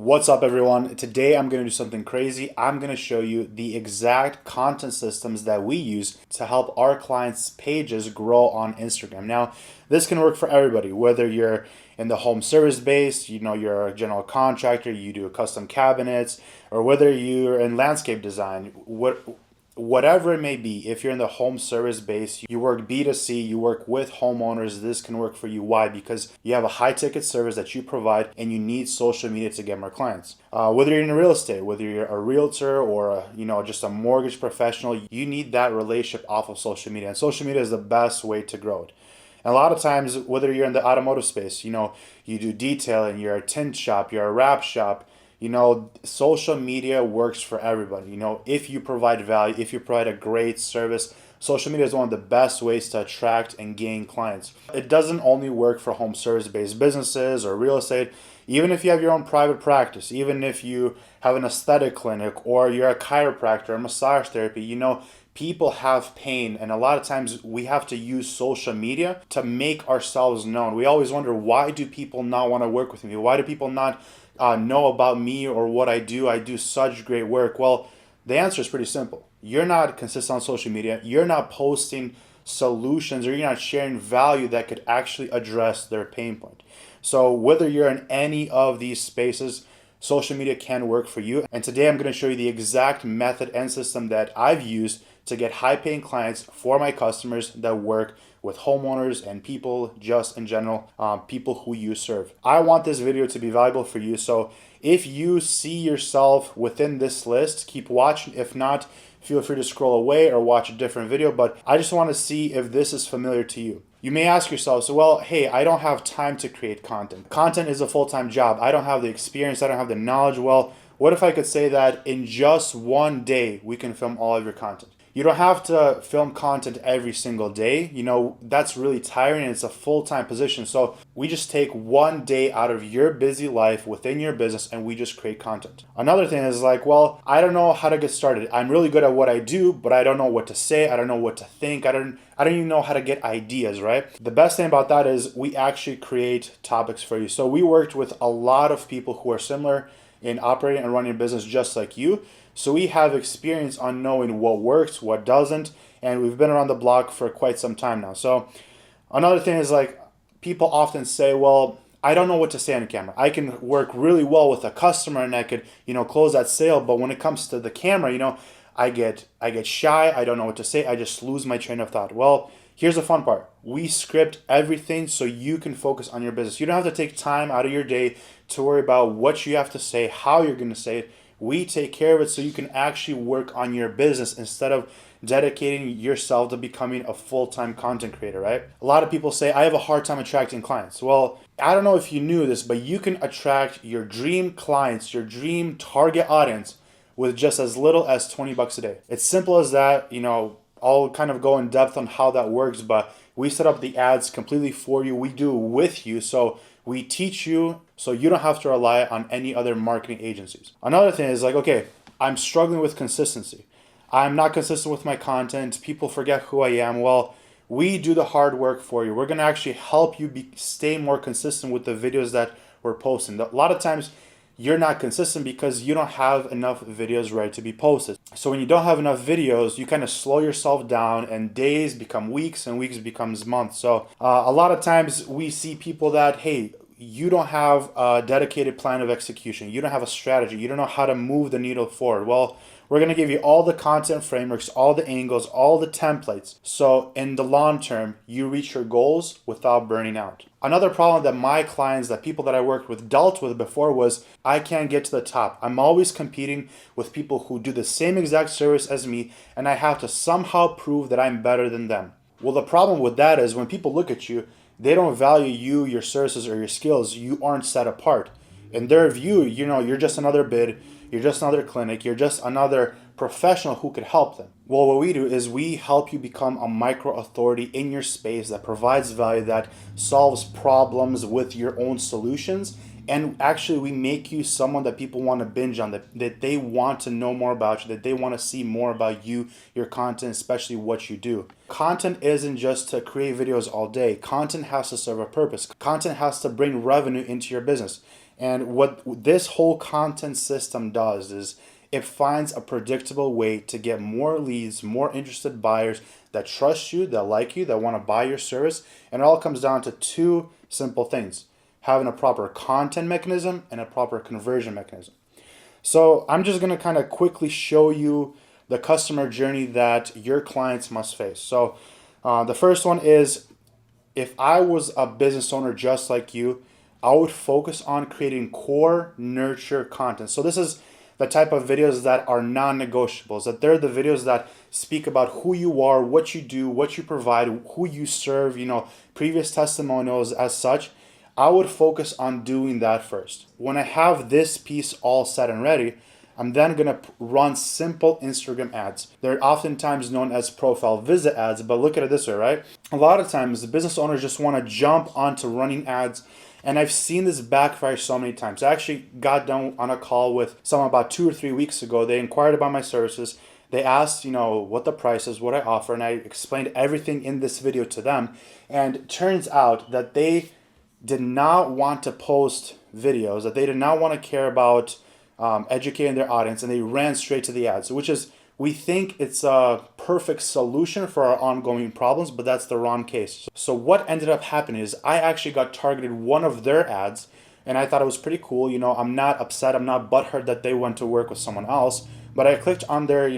What's up, everyone? Today I'm going to do something crazy. I'm going to show you the exact content systems that we use to help our clients' pages grow on Instagram. Now, this can work for everybody, whether you're in the home service base, you're a general contractor, you do custom cabinets, or whether you're in landscape design, whatever it may be. If you're in the home service base, you work B2C, you work with homeowners, this can work for you. Why? Because you have a high ticket service that you provide and you need social media to get more clients. Whether you're in real estate, whether you're a realtor or just a mortgage professional, you need that relationship off of social media, and social media is the best way to grow it. And a lot of times, whether you're in the automotive space, you do detailing, you're a tint shop, you're a wrap shop, social media works for everybody. If you provide value, if you provide a great service, social media is one of the best ways to attract and gain clients. It doesn't only work for home service-based businesses or real estate. Even if you have your own private practice, even if you have an aesthetic clinic or you're a chiropractor or massage therapy, people have pain, and a lot of times we have to use social media to make ourselves known. We always wonder, why do people not want to work with me? Why do people not know about me or what I do? I do such great work. Well, the answer is pretty simple. You're not consistent on social media. You're not posting solutions, or you're not sharing value that could actually address their pain point. So whether you're in any of these spaces, social media can work for you. And today I'm going to show you the exact method and system that I've used to get high-paying clients for my customers that work with homeowners and people just in general, people who you serve. I want this video to be valuable for you, so if you see yourself within this list, keep watching. If not, feel free to scroll away or watch a different video, but I just want to see if this is familiar to you. You may ask yourself, so well, hey, I don't have time to create content. Content is a full-time job. I don't have the experience. I don't have the knowledge. Well, what if I could say that in just one day, we can film all of your content? You don't have to film content every single day. That's really tiring, and it's a full-time position. So we just take one day out of your busy life within your business and we just create content. Another thing is well, I don't know how to get started. I'm really good at what I do, but I don't know what to say. I don't know what to think. I don't even know how to get ideas, right? The best thing about that is we actually create topics for you. So we worked with a lot of people who are similar in operating and running a business just like you. So we have experience on knowing what works, what doesn't, and we've been around the block for quite some time now. So another thing is people often say, well, I don't know what to say on camera. I can work really well with a customer and I could, close that sale, but when it comes to the camera, I get shy, I don't know what to say, I just lose my train of thought. Well, here's the fun part. We script everything so you can focus on your business. You don't have to take time out of your day to worry about what you have to say, how you're going to say it. We take care of it so you can actually work on your business instead of dedicating yourself to becoming a full-time content creator, right? A lot of people say, I have a hard time attracting clients. Well, I don't know if you knew this, but you can attract your dream clients, your dream target audience with just as little as $20 a day. It's simple as that. I'll kind of go in depth on how that works, but we set up the ads completely for you. We do it with you. So we teach you so you don't have to rely on any other marketing agencies. Another thing is okay, I'm struggling with consistency. I'm not consistent with my content. People forget who I am. Well, we do the hard work for you. We're going to actually help you stay more consistent with the videos that we're posting. A lot of times you're not consistent because you don't have enough videos ready to be posted. So when you don't have enough videos, you kind of slow yourself down and days become weeks and weeks becomes months. So a lot of times we see people that, hey, you don't have a dedicated plan of execution. You don't have a strategy. You don't know how to move the needle forward. Well, we're going to give you all the content frameworks, all the angles, all the templates. So in the long term, you reach your goals without burning out. Another problem that my clients, that people that I worked with dealt with before was, I can't get to the top. I'm always competing with people who do the same exact service as me, and I have to somehow prove that I'm better than them. Well, the problem with that is when people look at you, they don't value you, your services, or your skills. You aren't set apart. In their view, you're just another bid, you're just another clinic, you're just another professional who could help them. Well, what we do is we help you become a micro authority in your space that provides value, that solves problems with your own solutions. And actually, we make you someone that people want to binge on, that they want to know more about you, that they want to see more about you, your content, especially what you do. Content isn't just to create videos all day. Content has to serve a purpose. Content has to bring revenue into your business. And what this whole content system does is it finds a predictable way to get more leads, more interested buyers that trust you, that like you, that want to buy your service. And it all comes down to two simple things: having a proper content mechanism and a proper conversion mechanism. So I'm just going to kind of quickly show you the customer journey that your clients must face. So the first one is, if I was a business owner just like you, I would focus on creating core nurture content. So this is the type of videos that are non-negotiables, that they're the videos that speak about who you are, what you do, what you provide, who you serve, previous testimonials as such. I would focus on doing that first. When I have this piece all set and ready, I'm then going to run simple Instagram ads. They're oftentimes known as profile visit ads, but look at it this way, right? A lot of times the business owners just want to jump onto running ads, and I've seen this backfire so many times. I actually got done on a call with someone about 2 or 3 weeks ago. They inquired about my services. They asked, what the price is, what I offer, and I explained everything in this video to them. And it turns out that they did not want to post videos, that they did not want to care about educating their audience, and they ran straight to the ads, which is, we think it's a perfect solution for our ongoing problems, but that's the wrong case. So what ended up happening is I actually got targeted one of their ads, and I thought it was pretty cool. I'm not upset, I'm not butthurt that they went to work with someone else, but I clicked on their,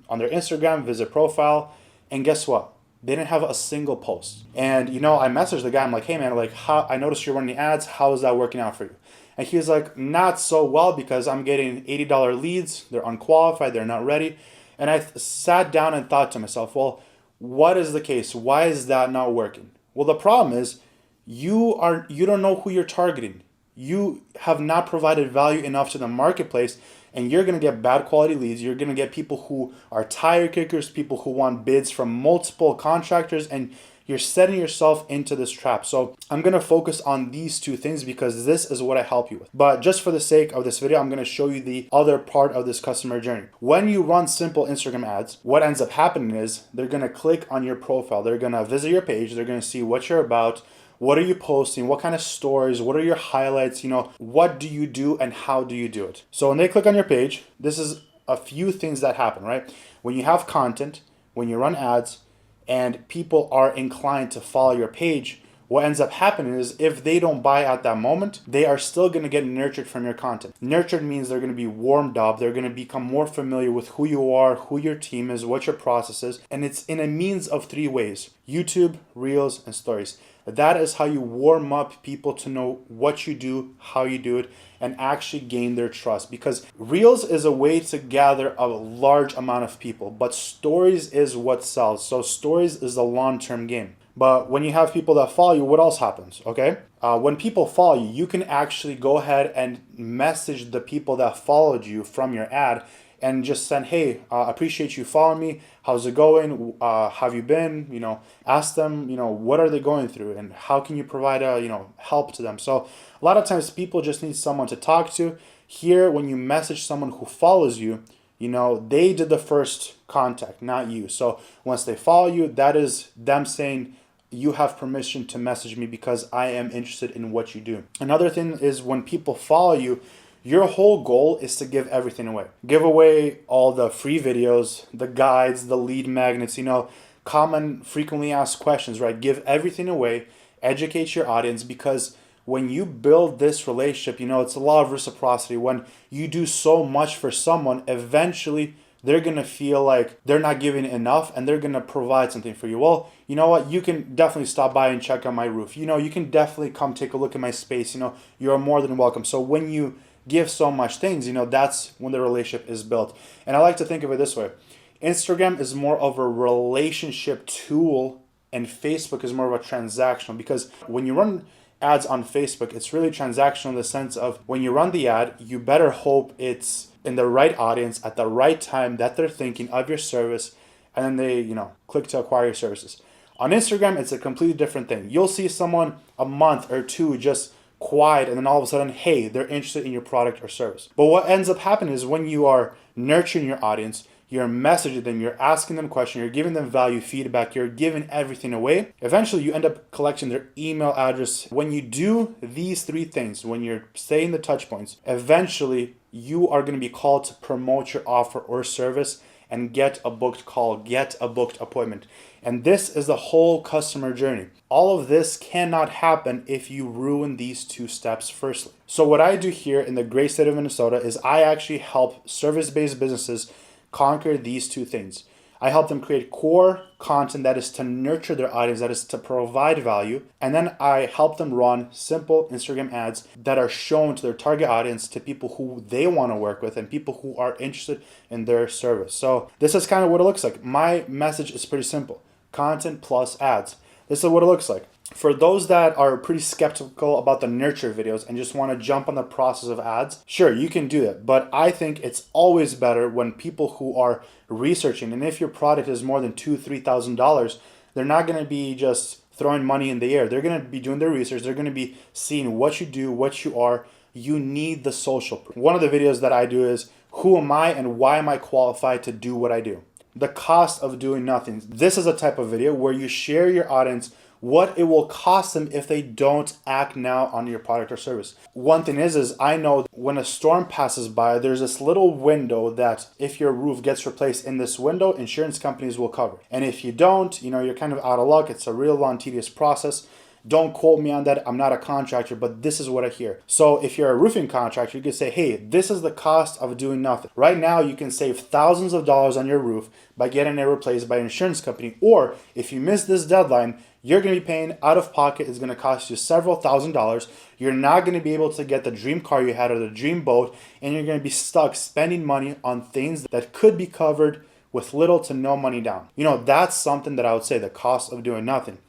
on their Instagram visit profile, and guess what? They didn't have a single post. And I messaged the guy. I'm like, hey man, I noticed you're running ads. How is that working out for you? And he was like, not so well, because I'm getting $80 leads. They're unqualified. They're not ready. And I sat down and thought to myself, well, what is the case? Why is that not working? Well, the problem is you don't know who you're targeting. You have not provided value enough to the marketplace, and you're going to get bad quality leads. You're going to get people who are tire kickers, people who want bids from multiple contractors, and you're setting yourself into this trap. So I'm going to focus on these two things because this is what I help you with. But just for the sake of this video, I'm going to show you the other part of this customer journey. When you run simple Instagram ads, what ends up happening is they're going to click on your profile. They're going to visit your page. They're going to see what you're about. What are you posting? What kind of stories? What are your highlights? What do you do and how do you do it? So when they click on your page, this is a few things that happen, right? When you have content, when you run ads, and people are inclined to follow your page, what ends up happening is if they don't buy at that moment, they are still going to get nurtured from your content. Nurtured means they're going to be warmed up. They're going to become more familiar with who you are, who your team is, what your process is. And it's in a means of 3 ways: YouTube, Reels, and Stories. That is how you warm up people to know what you do, how you do it, and actually gain their trust. Because Reels is a way to gather a large amount of people, but Stories is what sells. So Stories is a long-term game. But when you have people that follow you, what else happens? Okay. When people follow you, you can actually go ahead and message the people that followed you from your ad and just send, hey, appreciate you following me. How's it going? Have you been? Ask them, what are they going through and how can you provide help to them? So a lot of times people just need someone to talk to. Here, when you message someone who follows you, they did the first contact, not you. So once they follow you, that is them saying, you have permission to message me because I am interested in what you do. Another thing is when people follow you, your whole goal is to give everything away. Give away all the free videos, the guides, the lead magnets, common frequently asked questions, right? Give everything away, educate your audience, because when you build this relationship, it's a lot of reciprocity. When you do so much for someone, eventually they're going to feel like they're not giving enough and they're going to provide something for you. Well, you know what? You can definitely stop by and check out my roof. You can definitely come take a look at my space. You're more than welcome. So when you give so much things, that's when the relationship is built. And I like to think of it this way. Instagram is more of a relationship tool and Facebook is more of a transactional, because when you run ads on Facebook, it's really transactional in the sense of when you run the ad, you better hope it's in the right audience at the right time that they're thinking of your service, and then they, click to acquire your services. On Instagram, it's a completely different thing. You'll see someone a month or two just quiet, and then all of a sudden, hey, they're interested in your product or service. But what ends up happening is when you are nurturing your audience, you're messaging them, you're asking them questions, you're giving them value feedback, you're giving everything away. Eventually, you end up collecting their email address. When you do these three things, when you're saying the touch points, eventually you are going to be called to promote your offer or service and get a booked call, get a booked appointment. And this is the whole customer journey. All of this cannot happen if you ruin these two steps firstly. So what I do here in the great state of Minnesota is I actually help service-based businesses conquer these two things. I help them create core content that is to nurture their audience, that is to provide value. And then I help them run simple Instagram ads that are shown to their target audience, to people who they want to work with and people who are interested in their service. So this is kind of what it looks like. My message is pretty simple. Content plus ads. This is what it looks like. For those that are pretty skeptical about the nurture videos and just want to jump on the process of ads, sure, you can do that. But I think it's always better when people who are researching, and if your product is more than $2,000, $3,000, they're not going to be just throwing money in the air. They're going to be doing their research. They're going to be seeing what you do, what you are. You need the social proof. One of the videos that I do is, who am I and why am I qualified to do what I do? The cost of doing nothing. This is a type of video where you share your audience what it will cost them if they don't act now on your product or service. One thing is I know when a storm passes by, there's this little window that if your roof gets replaced in this window, insurance companies will cover. And if you don't, you're kind of out of luck. It's a real long, tedious process. Don't quote me on that. I'm not a contractor, but this is what I hear. So if you're a roofing contractor, you can say, hey, this is the cost of doing nothing. Right now, you can save thousands of dollars on your roof by getting it replaced by an insurance company. Or if you miss this deadline, you're going to be paying out of pocket. It's going to cost you several $1,000s. You're not going to be able to get the dream car you had or the dream boat, and you're going to be stuck spending money on things that could be covered with little to no money down. That's something that I would say the cost of doing nothing.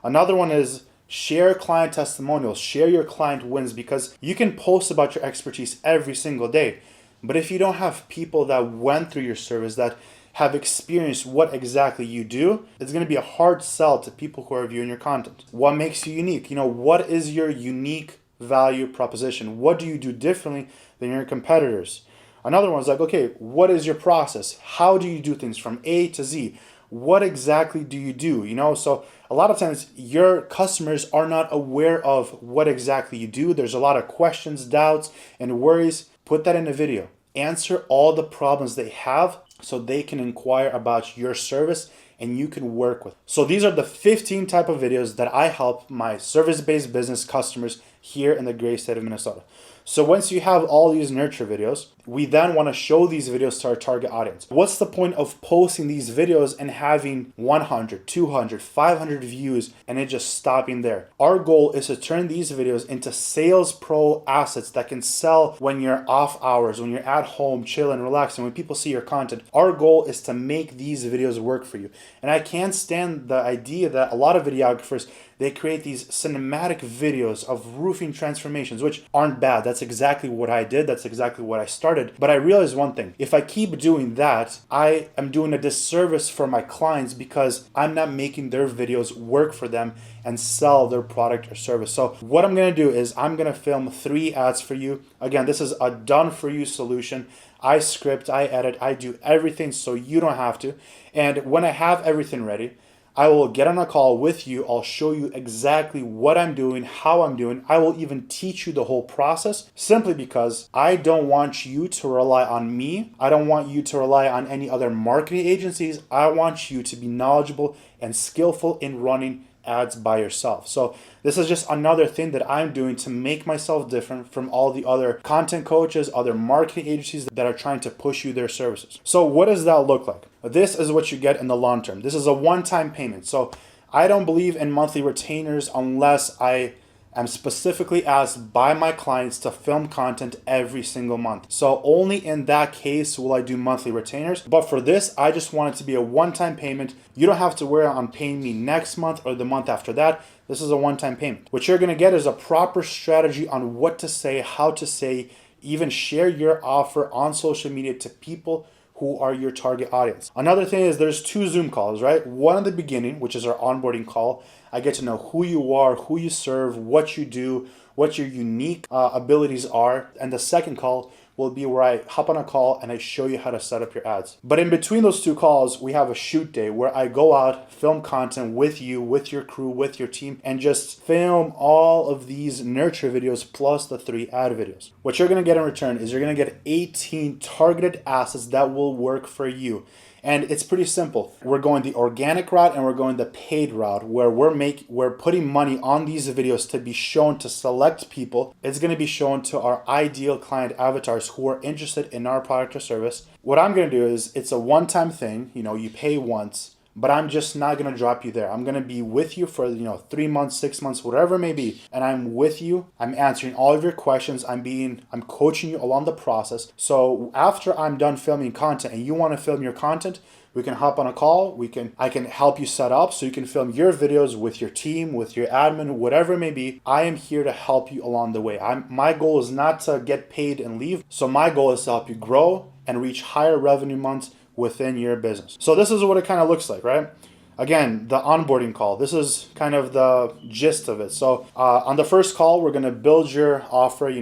Another one is share client testimonials, share your client wins, because you can post about your expertise every single day. But if you don't have people that went through your service, that have experienced what exactly you do, it's going to be a hard sell to people who are viewing your content. What makes you unique? What is your unique value proposition? What do you do differently than your competitors? Another one's like, okay, what is your process? How do you do things from A to Z? What exactly do you do? So a lot of times your customers are not aware of what exactly you do. There's a lot of questions, doubts, and worries. Put that in a video. Answer all the problems they have so they can inquire about your service and you can work with. So these are the 15 type of videos that I help my service-based business customers here in the great state of Minnesota. So once you have all these nurture videos, we then want to show these videos to our target audience. What's the point of posting these videos and having 100, 200, 500 views and it just stopping there? Our goal is to turn these videos into sales pro assets that can sell when you're off hours, when you're at home, chilling, relaxing, when people see your content. Our goal is to make these videos work for you. And I can't stand the idea that a lot of videographers, they create these cinematic videos of roofing transformations, which aren't bad. That's exactly what I did. That's exactly what I started. But I realized one thing. If I keep doing that, I am doing a disservice for my clients because I'm not making their videos work for them and sell their product or service. So what I'm going to do is I'm going to film 3 ads for you. Again, this is a done-for-you solution. I script, I edit, I do everything so you don't have to. And when I have everything ready, I will get on a call with you. I'll show you exactly what I'm doing, how I'm doing. I will even teach you the whole process simply because I don't want you to rely on me. I don't want you to rely on any other marketing agencies. I want you to be knowledgeable and skillful in running ads by yourself. So this is just another thing that I'm doing to make myself different from all the other content coaches, other marketing agencies that are trying to push you their services. So what does that look like? This is what you get in the long term. This is a one-time payment. So I don't believe in monthly retainers unless I am specifically asked by my clients to film content every single month. So only in that case will I do monthly retainers. But for this, I just want it to be a one-time payment. You don't have to worry on paying me next month or the month after that. This is a one-time payment. What you're going to get is a proper strategy on what to say, how to say, even share your offer on social media to people who are your target audience. Another thing is there's 2 Zoom calls, right? One in the beginning, which is our onboarding call. I get to know who you are, who you serve, what you do, what your unique abilities are. And the second call, will be where I hop on a call and I show you how to set up your ads. But in between those two calls, we have a shoot day where I go out, film content with you, with your crew, with your team, and just film all of these nurture videos plus the 3 ad videos. What you're gonna get in return is you're gonna get 18 targeted assets that will work for you. And it's pretty simple. We're going the organic route and we're going the paid route where we're putting money on these videos to be shown to select people. It's going to be shown to our ideal client avatars who are interested in our product or service. What I'm going to do is it's a one-time thing, you pay once, but I'm just not going to drop you there. I'm going to be with you for 3 months, 6 months, whatever it may be. And I'm with you. I'm answering all of your questions. I'm coaching you along the process. So after I'm done filming content and you want to film your content, we can hop on a call. I can help you set up so you can film your videos with your team, with your admin, whatever it may be. I am here to help you along the way. My goal is not to get paid and leave. So my goal is to help you grow and reach higher revenue months within your business. So this is what it kind of looks like, right? Again, the onboarding call. This is kind of the gist of it. So on the first call, we're going to build your offer,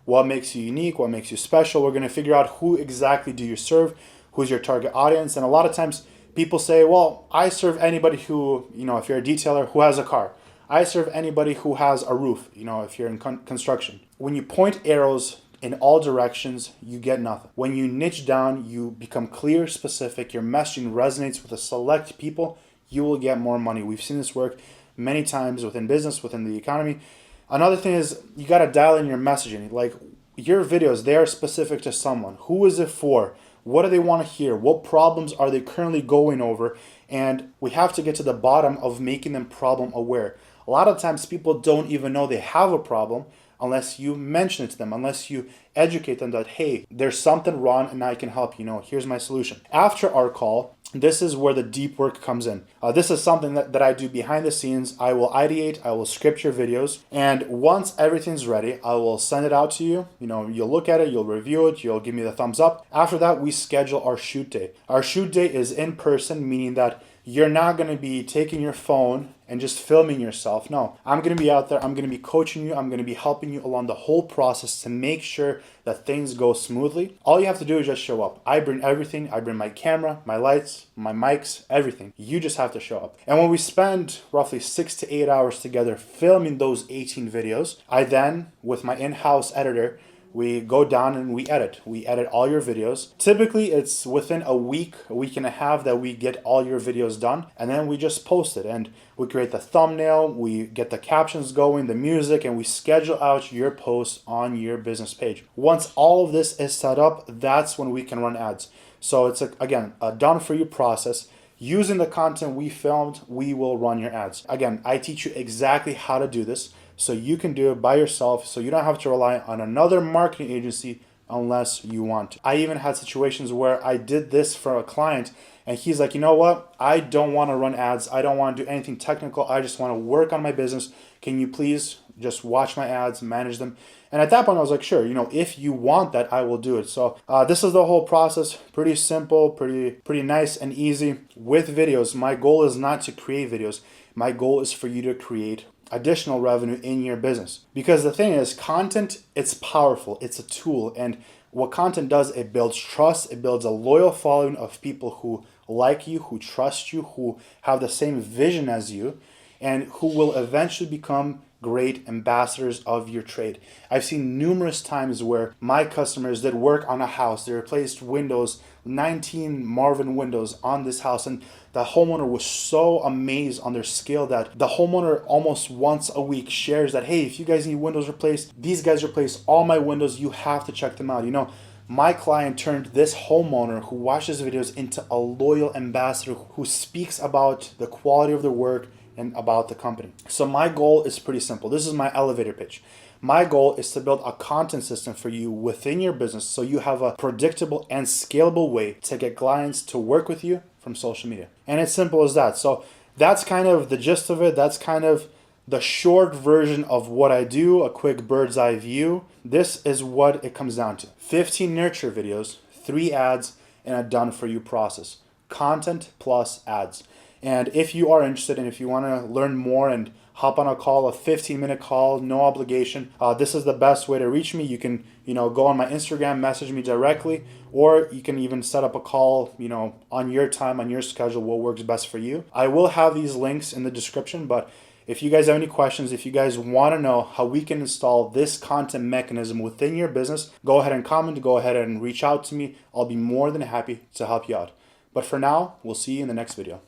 what makes you unique, what makes you special. We're going to figure out who exactly do you serve, who's your target audience. And a lot of times people say, well, I serve anybody who, if you're a detailer, who has a car. I serve anybody who has a roof, if you're in construction. When you point arrows in all directions, you get nothing. When you niche down, you become clear, specific, your messaging resonates with a select people, you will get more money. We've seen this work many times within business, within the economy. Another thing is you got to dial in your messaging. Like your videos, they are specific to someone. Who is it for? What do they want to hear? What problems are they currently going over? And we have to get to the bottom of making them problem aware. A lot of times people don't even know they have a problem unless you mention it to them, unless you educate them that, hey, there's something wrong and I can help you. Here's my solution. After our call, this is where the deep work comes in. This is something that I do behind the scenes. I will ideate, I will script your videos, and once everything's ready, I will send it out to you. You'll look at it, you'll review it, you'll give me the thumbs up. After that, we schedule our shoot day. Our shoot day is in person, meaning that you're not going to be taking your phone and just filming yourself. No, I'm going to be out there. I'm going to be coaching you. I'm going to be helping you along the whole process to make sure that things go smoothly. All you have to do is just show up. I bring everything. I bring my camera, my lights, my mics, everything. You just have to show up. And when we spend roughly 6 to 8 hours together filming those 18 videos, I then, with my in-house editor, we go down and we edit. We edit all your videos. Typically, it's within a week and a half that we get all your videos done. And then we just post it. And we create the thumbnail, we get the captions going, the music, and we schedule out your posts on your business page. Once all of this is set up, that's when we can run ads. So it's, again, a done-for-you process. Using the content we filmed, we will run your ads. Again, I teach you exactly how to do this, so you can do it by yourself, so you don't have to rely on another marketing agency unless you want to. I even had situations where I did this for a client and he's like, you know what? I don't want to run ads. I don't want to do anything technical. I just want to work on my business. Can you please just watch my ads, manage them? And at that point I was like, sure, if you want that, I will do it. So this is the whole process. Pretty simple, pretty nice and easy with videos. My goal is not to create videos. My goal is for you to create additional revenue in your business. Because the thing is, content, it's powerful. It's a tool. And what content does, it builds trust. It builds a loyal following of people who like you, who trust you, who have the same vision as you, and who will eventually become great ambassadors of your trade. I've seen numerous times where my customers did work on a house. They replaced windows, 19 Marvin windows on this house, and the homeowner was so amazed on their skill that the homeowner almost once a week shares that, hey, if you guys need windows replaced, these guys replace all my windows. You have to check them out. My client turned this homeowner who watches videos into a loyal ambassador who speaks about the quality of their work and about the company. So my goal is pretty simple. This is my elevator pitch. My goal is to build a content system for you within your business so you have a predictable and scalable way to get clients to work with you from social media. And it's simple as that. So that's kind of the gist of it. That's kind of the short version of what I do, a quick bird's eye view. This is what it comes down to. 15 nurture videos, 3 ads, and a done for you process. Content plus ads. And if you are interested and if you want to learn more and hop on a call, a 15-minute call, no obligation. This is the best way to reach me. You can, go on my Instagram, message me directly, or you can even set up a call, on your time, on your schedule, what works best for you. I will have these links in the description, but if you guys have any questions, if you guys want to know how we can install this content mechanism within your business, go ahead and comment, go ahead and reach out to me. I'll be more than happy to help you out. But for now, we'll see you in the next video.